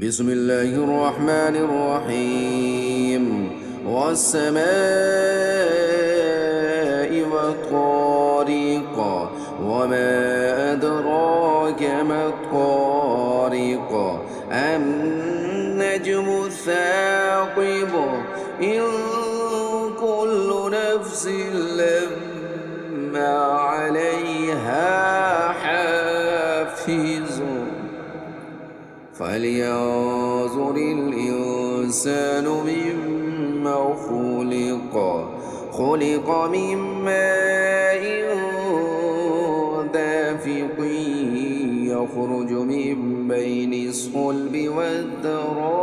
بسم الله الرحمن الرحيم والسماء والطارق وما أدراك ما الطارق النجم الثاقب إن كل نفس لما عليها حافظ فلينظر الإنسان مما خلق من ماء دافق يخرج من بين الصلب والترائب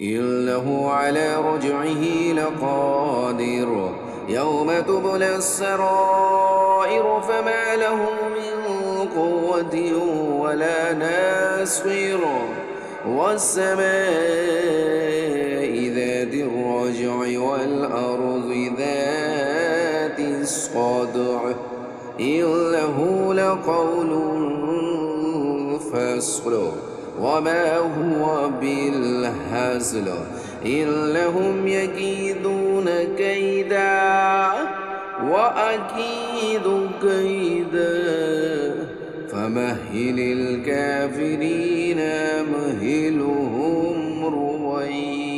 إنه على رجعه لقادر يوم تبلى السرائر فما له من قوة ولا ناصر والسماء ذات الرجع والأرض ذات الصدع إنه لقول فصل وما هو بالهزل إنهم يكيدون كيدا وأكيد كيدا فمهل الكافرين مهلهم رويدا.